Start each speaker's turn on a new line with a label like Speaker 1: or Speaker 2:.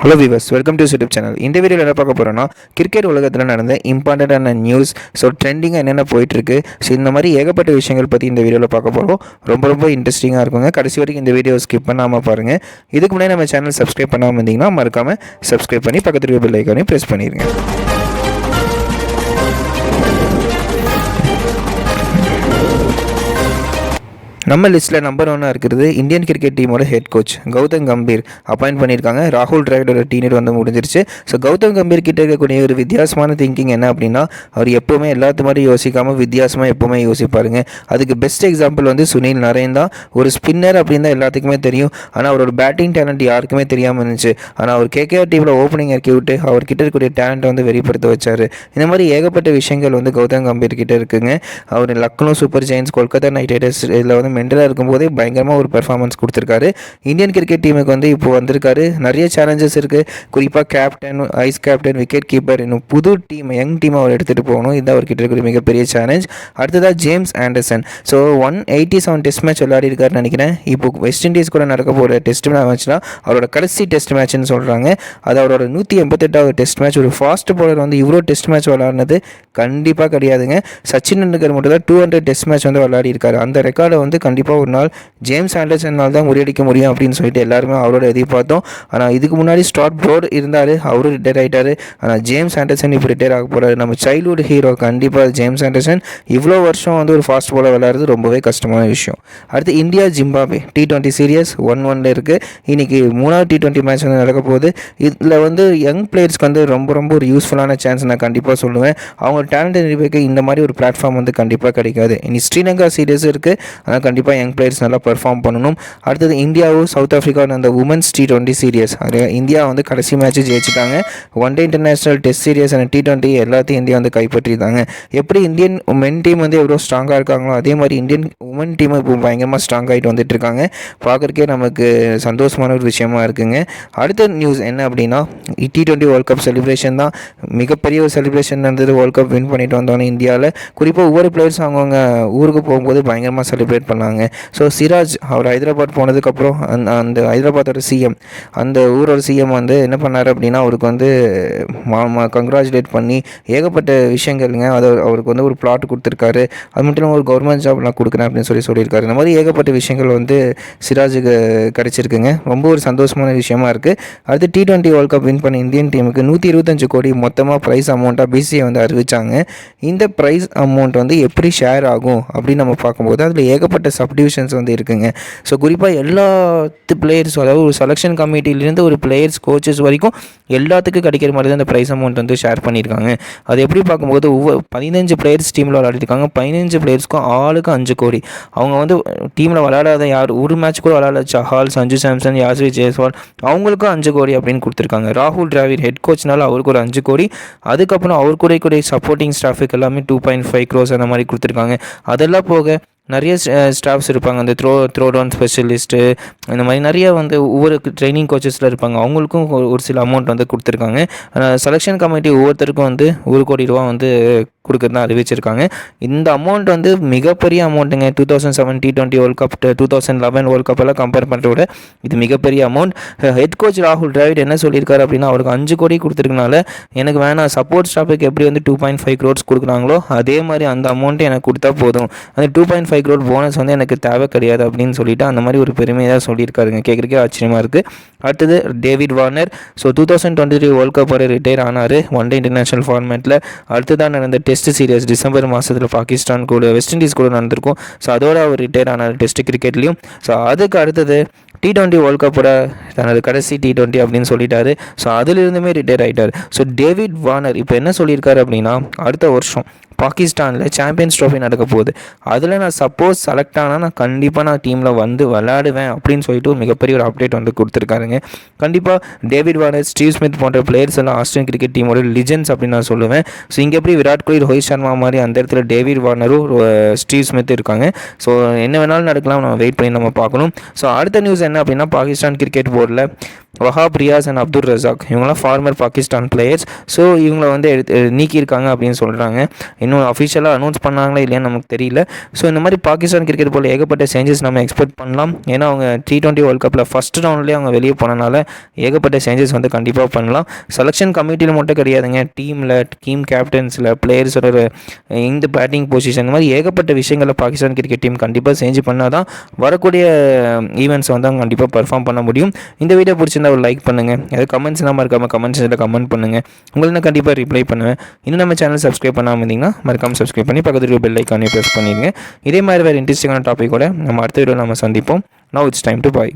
Speaker 1: Hello viewers, welcome to YouTube channel. இந்த வீடியோவில் என்ன பார்க்க போகிறோன்னா, கிரிக்கெட் உலகத்தில் நடந்த இம்பார்ட்டண்ட்டான நியூஸ், ட்ரெண்டிங்காக என்னென்ன போயிட்டுருக்கு, இந்த மாதிரி ஏகப்பட்ட விஷயங்கள் பற்றி இந்த வீடியோவில் பார்க்க போகிறோம். ரொம்ப இன்ட்ரெஸ்டிங்காக இருக்குங்க. கடைசி வரைக்கும் இந்த வீடியோ ஸ்கிப் பண்ணாமல் பாருங்கள். இதுக்கு முன்னாடி நம்ம சேனல் சப்ஸ்கிரைப் பண்ணாமல் இருந்தீங்கன்னா மறக்காமல் சப்ஸ்கிரைப் பண்ணி பக்கத்தில் பெல் ஐக்கானையும் ப்ரெஸ் பண்ணிடுங்க. நம்ம லிஸ்ட்டில் நம்பர் 1 இருக்கிறது இந்தியன் கிரிக்கெட் டீமோட head coach Gautam Gambhir appoint பண்ணியிருக்காங்க. ராகுல் டிராவிடோட டீனர் வந்து முடிஞ்சிருச்சு. கௌதம் கம்பீர் கிட்ட இருக்கக்கூடிய ஒரு வித்தியாசமான திங்கிங் என்ன அப்படின்னா, அவர் எப்போவுமே எல்லாத்து மாதிரி யோசிக்காமல் வித்தியாசமாக எப்போவுமே யோசிப்பாருங்க. அதுக்கு பெஸ்ட் எக்ஸாம்பிள் வந்து சுனில் நரேன் தான். ஒரு ஸ்பின்னர் அப்படின்னு தான் எல்லாத்துக்குமே தெரியும். ஆனால் அவரோட பேட்டிங் டேலண்ட் யாருக்குமே தெரியாமல் இருந்துச்சு. ஆனால் அவர் கேகேஆர் டீமில் ஓப்பனிங் இறக்கி விட்டு அவர்கிட்ட இருக்கக்கூடிய டேலண்ட்டை வந்து வெளிப்படுத்த வச்சார். இந்த மாதிரி ஏகப்பட்ட விஷயங்கள் வந்து கௌதம் கம்பீர் கிட்ட இருக்குங்க. அவர் Lucknow super giants, Kolkata knight riders இதில் வந்து மென்டலாக இருக்கும்போதே பயங்கரமாக ஒரு பெர்ஃபார்மன்ஸ் கொடுத்துருக்காரு. இந்தியன் கிரிக்கெட் டீமுக்கு வந்து இப்போ வந்திருக்காரு. நிறைய சேலஞ்சஸ் இருக்குது. குறிப்பாக captain, vice captain, wicket keeper, இன்னும் புது டீம், யங் டீம் அவர் எடுத்துகிட்டு போகணும். இது அவர்கிட்ட இருக்கிற மிகப்பெரிய சேலஞ்ச். அடுத்ததாக ஜேம்ஸ் ஆண்டர்சன். 187 டெஸ்ட் மேட்ச் விளையாடிருக்காருன்னு நினைக்கிறேன். இப்போ வெஸ்ட் இண்டீஸ் கூட நடக்க போகிற டெஸ்ட் மேட்ச்னா அவரோட கடைசி டெஸ்ட் மேட்ச்னு சொல்கிறாங்க. அது அவரோட 188வது டெஸ்ட் மேட்ச். ஒரு ஃபாஸ்ட் பவுலர் வந்து இவ்வளோ டெஸ்ட் மேட்ச் விளையாடினது கண்டிப்பாக கிடையாதுங்க. சச்சின் டெண்டுல்கர் மட்டும் தான் 200 டெஸ்ட் மேட்ச் வந்து விளையாடி இருக்காரு. அந்த ரெக்கார்டை வந்து கண்டிப்பாக ஒரு நாள் ஜேம்ஸ் ஆண்டர்சனால் தான் முறியடிக்க முடியும் அப்படின்னு சொல்லிட்டு எல்லாருமே அவரோட எதிர்பார்த்தோம். ஆனால் இதுக்கு முன்னாடி ஸ்டார்ட் ப்ரோட் இருந்தார், அவரும் ரிட்டையர் ஆகிட்டார். ஆனால் ஜேம்ஸ் ஆண்டர்சன் இப்போ ரிட்டையர் ஆக போகிறாரு. நம்ம சைல்ட்ஹுட் ஹீரோ கண்டிப்பாக ஜேம்ஸ் ஆண்டர்சன். இவ்வளோ வருஷம் வந்து ஒரு ஃபாஸ்ட் பாலர் விளையாடுறது ரொம்பவே கஷ்டமான விஷயம். அடுத்து இந்தியா ஜிம்பாப்வே T20 சீரியஸ் 1-1 இருக்குது. இன்றைக்கி 3வது T20 மேட்ச் வந்து நடக்க போகுது. இதில் வந்து யங் பிளேயர்ஸ்க்கு வந்து ரொம்ப ஒரு யூஸ்ஃபுல்லான சான்ஸ் நான் கண்டிப்பாக சொல்லுவேன். அவங்க டேலண்ட் நிரூபிக்க இந்த மாதிரி ஒரு பிளாட்ஃபார்ம் வந்து கண்டிப்பாக கிடைக்காது. இனி ஸ்ரீலங்கா சீரியஸ் இருக்குது. ஆனால் கண்டிப்பாக யங் பிளேயர்ஸ் நல்லா பெர்ஃபார்ம் பண்ணணும். அடுத்தது இந்தியாவும் சவுத் ஆஃப்ரிக்காவும் அந்த உமன்ஸ் T20 சீரியஸ், இந்தியா வந்து கடைசி மேட்ச்சு ஜெயிச்சிட்டாங்க. One day international test series and T20 எல்லாத்தையும் இந்தியா வந்து கைப்பற்றிட்டாங்க. எப்படி இந்தியன் மென் டீம் வந்து எவ்வளோ ஸ்ட்ராங்காக இருக்காங்களோ அதே மாதிரி இந்தியன் உமன் டீம் இப்போ பயங்கரமாக ஸ்ட்ராங் ஆகிட்டு வந்துட்டு இருக்காங்க. பார்க்குறக்கே நமக்கு சந்தோஷமான ஒரு விஷயமா இருக்குங்க. அடுத்த நியூஸ் என்ன அப்படின்னா, T20 வேர்ல்ட் கப் செலிப்ரேஷன் தான். மிகப்பெரிய ஒரு செலிப்ரேஷன் நடந்தது. வேர்ல்ட் கப் வின் பண்ணிட்டு வந்தோன்னே இந்தியாவில் குறிப்பாக ஒவ்வொரு பிளேயர்ஸ் அவங்கவுங்க ஊருக்கு போகும்போது பயங்கரமாக செலிப்ரேட் பண்ணாங்க. சிராஜ் அவர் ஹைதராபாத் போனதுக்கப்புறம் அந்த ஹைதராபாத்தோட சிஎம், அந்த ஊரோட சிஎம் வந்து என்ன பண்ணார் அப்படின்னா, அவருக்கு வந்து கங்க்ராச்சுலேட் பண்ணி ஏகப்பட்ட விஷயங்கள்ங்க. அவருக்கு வந்து ஒரு பிளாட் கொடுத்துருக்காரு. அது மட்டும் இல்லாமல் ஒரு கவர்மெண்ட் ஜாப் நான் கொடுக்குறேன் அப்படின்னு சொல்லியிருக்காரு. இந்த மாதிரி ஏகப்பட்ட விஷயங்கள் வந்து சிராஜுக்கு கிடைச்சிருக்குங்க. ரொம்ப ஒரு சந்தோஷமான விஷயமா இருக்குது. அடுத்து T20 வேர்ல்ட் கப் வின் பண்ண இந்தியன் டீமுக்கு 125 கோடி மொத்தமாக ப்ரைஸ் அமௌண்ட்டாக பிசிஐ வந்து அறிவித்தாங்க. இந்த ப்ரைஸ் அமௌண்ட் வந்து எப்படி ஷேர் ஆகும் அப்படின்னு நம்ம பார்க்கும்போது அதில் ஏகப்பட்ட சப்டிவிஷன்ஸ் வந்து இருக்குங்க. குறிப்பாக எல்லாத்து பிளேயர்ஸ், அதாவது ஒரு செலெக்ஷன் கமிட்டியிலேருந்து ஒரு பிளேயர்ஸ், கோச்சஸ் வரைக்கும் எல்லாத்துக்கும் கிடைக்கிற மாதிரி தான் இந்த ப்ரைஸ் அமௌண்ட் வந்து ஷேர் பண்ணியிருக்காங்க. அது எப்படி பார்க்கும்போது 15 பிளேயர்ஸ் டீமில் விளையாடிருக்காங்க. 15 பிளேயர்ஸ்க்கும் ஆளுக்கு 5 கோடி. அவங்க வந்து டீமில் விளையாடாத யார் ஒரு மேட்ச் கூட விளையாட சஹால், சஞ்சு சாம்சன், யாஸ்வி ஜெய்ஸ்வால் அவங்களுக்கும் 5 கோடி அப்படின்னு கொடுத்துருக்காங்க. ராகுல் டிராவிட் ஹெட் கோச்னால அவருக்கு ஒரு 5 கோடி. அதுக்கப்புறம் அவர் கூட சப்போர்ட்டிங் ஸ்டாஃபுக்கு எல்லாமே 2.5 crores அந்த மாதிரி கொடுத்துருக்காங்க. அதெல்லாம் போக நிறைய ஸ்டாஃப்ஸ் இருப்பாங்க. அந்த த்ரோ டவுன் ஸ்பெஷலிஸ்ட்டு, இந்த மாதிரி நிறைய வந்து ஒவ்வொரு ட்ரைனிங் கோச்சஸில் இருப்பாங்க. அவங்களுக்கும் ஒரு சில அமௌண்ட் வந்து கொடுத்துருக்காங்க. செலெக்ஷன் கமிட்டி ஒவ்வொருத்தருக்கும் வந்து 1 கோடி ரூபா வந்து கொடுக்குறதா அறிவிச்சிருக்காங்க. இந்த அமௌண்ட் வந்து மிகப்பெரிய அமௌண்ட்டுங்க. 2007 T20 world cup, 2011 world cup எல்லாம் கம்பேர் பண்ணுறத விட இது மிகப்பெரிய அமௌண்ட். ஹெட் கோச் ராகுல் டிராவிட் என்ன சொல்லியிருக்காரு அப்படின்னா, அவருக்கு 5 கோடி கொடுத்துருக்கனால எனக்கு வேணாம், சப்போர்ட் ஸ்டாஃபுக்கு எப்படி வந்து 2.5 crores கொடுக்குறாங்களோ அதே மாதிரி அந்த அமௌண்ட்டு எனக்கு கொடுத்தா போதும், அந்த 2.5 crore போனஸ் வந்து எனக்கு தேவை கிடையாது அப்படின்னு சொல்லிட்டு அந்த மாதிரி ஒரு பெருமையாக சொல்லியிருக்காருங்க. கேட்குறக்கே ஆச்சரியமாக இருக்குது. அடுத்தது டேவிட் வார்னர். 2023 வேர்ல்ட் கப் வரை ரிட்டையர் ஆனார் ஒன் டே இன்டர்நேஷனல் ஃபார்மேட்டில். அடுத்ததான் நடந்த டெஸ்ட் சீரியஸ் டிசம்பர் மாதத்தில் பாகிஸ்தான் கூட வெஸ்ட் இண்டீஸ் கூட நடந்திருக்கும். அதோட அவர் ரிட்டையர் ஆனார் டெஸ்ட் கிரிக்கெட்லேயும். அதுக்கு அடுத்தது T20 வேர்ல்ட் கப்போட தனது கடைசி T20 அப்படின்னு சொல்லிட்டாரு. அதிலிருந்துமே ரிட்டையர் ஆகிட்டார். டேவிட் வார்னர் இப்போ என்ன சொல்லியிருக்காரு அப்படின்னா, அடுத்த வருஷம் பாகிஸ்தானில் சாம்பியன்ஸ் ட்ராஃபி நடக்க போகுது. அதில் நான் சப்போஸ் செலக்ட் ஆனால் நான் கண்டிப்பாக நான் டீமில் வந்து விளையாடுவேன் அப்படின்னு சொல்லிட்டு ஒரு மிகப்பெரிய ஒரு அப்டேட் வந்து கொடுத்துருக்காருங்க. கண்டிப்பாக டேவிட் வார்னர், ஸ்டீவ் ஸ்மித் போன்ற பிளேயர்ஸ் எல்லாம் ஆஸ்திரேலியன் கிரிக்கெட் டீமோட லிஜெண்ட்ஸ் அப்படின்னு நான் சொல்லுவேன். இங்கே எப்படி விராட் கோலி, ரோஹித் சர்மா மாதிரி அந்த இடத்துல டேவிட் வார்னரும் ஸ்டீவ் ஸ்மித் இருக்காங்க. என்ன வேணாலும் நடக்கலாம், நம்ம வெயிட் பண்ணி நம்ம பார்க்கணும். அடுத்த நியூஸ் என்ன அப்படின்னா, பாகிஸ்தான் கிரிக்கெட் போர்டில் வஹாப் ரியாஸ் அண்ட் அப்துல் ரசாக் இவங்களாம் ஃபார்மர் பாகிஸ்தான் பிளேயர்ஸ். ஸோ இவங்களை வந்து நீக்கியிருக்காங்க அப்படின்னு சொல்கிறாங்க. இன்னும் அஃபிஷியலாக அனௌன்ஸ் பண்ணாங்களா இல்லையான்னு நமக்கு தெரியல. ஸோ இந்த மாதிரி பாகிஸ்தான் கிரிக்கெட் போல் ஏகப்பட்ட சேஞ்சஸ் நம்ம எக்ஸ்பெக்ட் பண்ணலாம். ஏன்னா அவங்க T20 வேர்ல்ட் கப்பில் ஃபஸ்ட் ரவுண்ட்லேயே அவங்க வெளியே போனனால ஏகப்பட்ட சேஞ்சஸ் வந்து கண்டிப்பாக பண்ணலாம். செலெக்ஷன் கமிட்டியில் மட்டும் கிடையாதுங்க, டீம் கேப்டன்ஸில் பிளேயர்ஸோட இந்த பேட்டிங் பொசிஷன் இந்த மாதிரி ஏகப்பட்ட விஷயங்களை பாகிஸ்தான் கிரிக்கெட் டீம் கண்டிப்பாக சேஞ்ச் பண்ணால் தான் வரக்கூடிய ஈவெண்ட்ஸ் வந்து அவங்க கண்டிப்பாக பர்ஃபார்ம் பண்ண முடியும். இந்த வீடியோ பிடிச்சிருந்தா ஒரு லைக் பண்ணுங்கள். ஏதாவது கமெண்ட்ஸ் இல்லாமல் இருக்காமல் கமெண்ட்ஸில் கமெண்ட் பண்ணுங்கள். உங்களுக்கு நான் கண்டிப்பாக ரிப்ளை பண்ணுவேன். இன்னும் நம்ம சேனல் சப்ஸ்கிரைப் பண்ணாமல் இருந்தீங்கன்னா மறக்காமல் சப்ஸ்கிரைப் பண்ணி பக்கத்தில் பெல் ஐக்கானே ப்ரெஸ் பண்ணிடுங்க. இதே மாதிரி வேறு இன்ட்ரெஸ்டிங்கான டாப்பிக்கோட நம்ம அடுத்த வீடியோவில் நம்ம சந்திப்போம். Now it's time to buy.